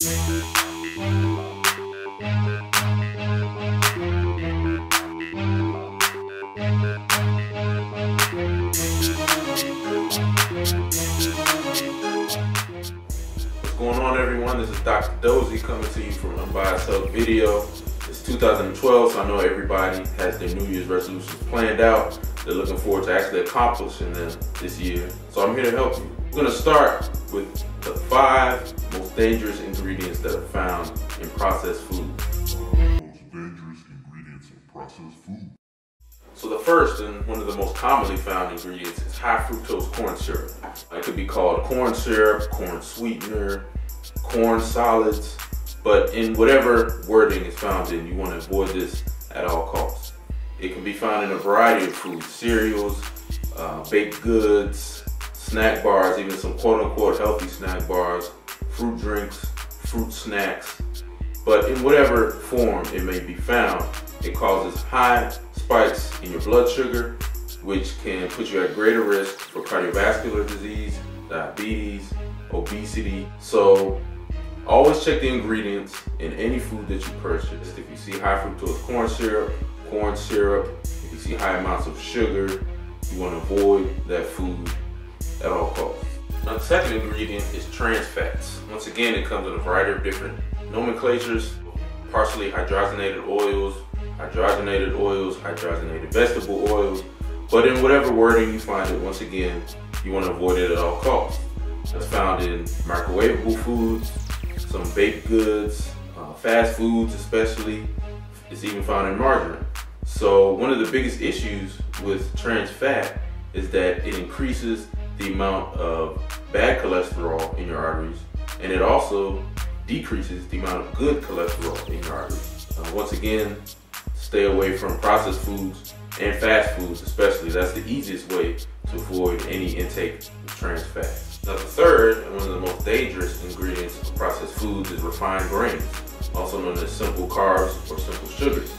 What's going on, everyone? This is Dr. Dozie coming to you from Unbiased Health Video. It's 2012, so I know everybody has their New Year's resolutions planned out. They're looking forward to actually accomplishing them this year. So I'm here to help you. We're going to start with the 5 most dangerous ingredients that are found in processed food. So the first and one of the most commonly found ingredients is high fructose corn syrup. It could be called corn syrup, corn sweetener, corn solids, but in whatever wording is found in, you want to avoid this at all costs. It can be found in a variety of foods: cereals, baked goods, snack bars, even some quote-unquote healthy snack bars, fruit drinks, fruit snacks. But in whatever form it may be found, it causes high spikes in your blood sugar, which can put you at greater risk for cardiovascular disease, diabetes, obesity. So always check the ingredients in any food that you purchase. If you see high fructose corn syrup, if you see high amounts of sugar, you want to avoid that food at all costs. Now, the second ingredient is trans fats. Once again, it comes in a variety of different nomenclatures: partially hydrogenated oils, hydrogenated vegetable oils. But in whatever wording you find it, once again, you want to avoid it at all costs. That's found in microwavable foods, some baked goods, fast foods especially. It's even found in margarine. So one of the biggest issues with trans fat is that it increases the amount of bad cholesterol in your arteries, and it also decreases the amount of good cholesterol in your arteries. Once again, stay away from processed foods and fast foods especially. That's the easiest way to avoid any intake of trans fats. Now, the third and one of the most dangerous ingredients of processed foods is refined grains, also known as simple carbs or simple sugars.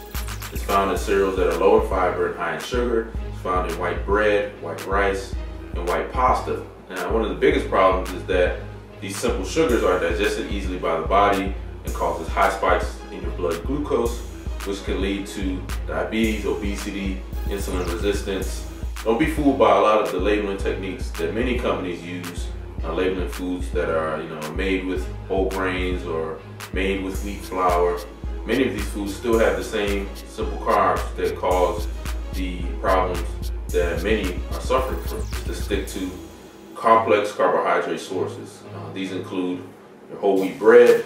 It's found in cereals that are low in fiber and high in sugar. It's found in white bread, white rice, and white pasta. Now, one of the biggest problems is that these simple sugars are digested easily by the body and causes high spikes in your blood glucose, which can lead to diabetes, obesity, insulin resistance. Don't be fooled by a lot of the labeling techniques that many companies use, labeling foods that are made with whole grains or made with wheat flour. Many of these foods still have the same simple carbs that cause the problems that many are suffering from. To stick to complex carbohydrate sources. These include your whole wheat bread,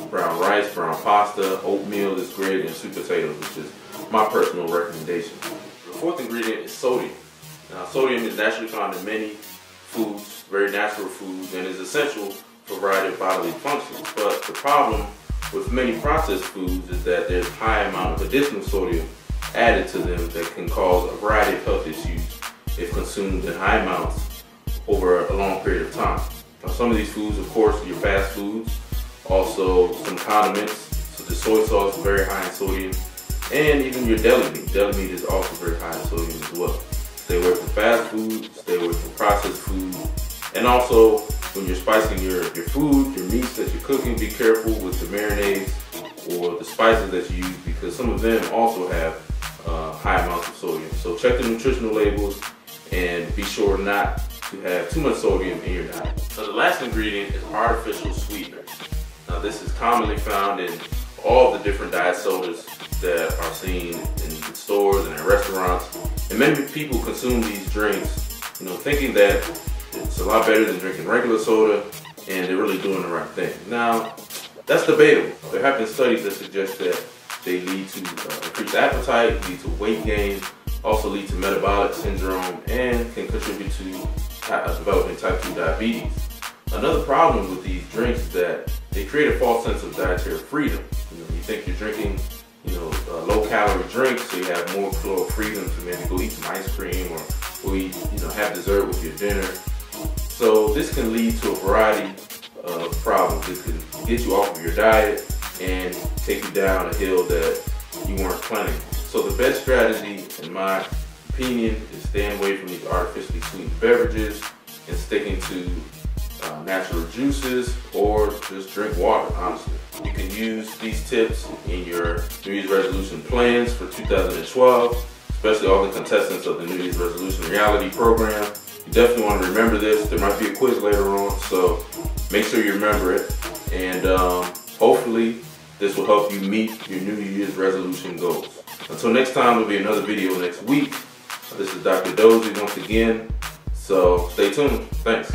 brown rice, brown pasta, oatmeal is great, and sweet potatoes, which is my personal recommendation. The fourth ingredient is sodium. Now, sodium is naturally found in many foods, very natural foods, and is essential for a variety of bodily functions. But the problem with many processed foods is that there's a high amount of additional sodium added to them that can cause a variety of health issues if consumed in high amounts over a long period of time. Now, some of these foods, of course, your fast foods, also some condiments such as soy sauce, very high in sodium, and even your deli meat. Deli meat is also very high in sodium as well. Stay away from fast food, stay away from processed food, and also when you're spicing your food, your meats that you're cooking, be careful with the marinades or the spices that you use, because some of them also have high amounts of sodium. So check the nutritional labels and be sure not to have too much sodium in your diet. So the last ingredient is artificial sweeteners. Now, this is commonly found in all the different diet sodas that are seen in stores and in restaurants. And many people consume these drinks, thinking that it's a lot better than drinking regular soda, and they're really doing the right thing. Now, that's debatable. There have been studies that suggest that they lead to increased appetite, lead to weight gain, also lead to metabolic syndrome, and can contribute to developing type 2 diabetes. Another problem with these drinks is that they create a false sense of dietary freedom. You think you're drinking, low-calorie drinks, so you have more freedom to maybe go eat some ice cream or go eat, have dessert with your dinner. So this can lead to a variety of problems. It could get you off of your diet and take you down a hill that you weren't planning. So the best strategy, in my opinion, is staying away from these artificially sweetened beverages and sticking to natural juices, or just drink water, honestly. You can use these tips in your New Year's resolution plans for 2012, especially all the contestants of the New Year's resolution reality program. You definitely want to remember this. There might be a quiz later on, so make sure you remember it. And hopefully this will help you meet your New Year's resolution goals. Until next time, there'll be another video next week. This is Dr. Dozie once again, so stay tuned. Thanks.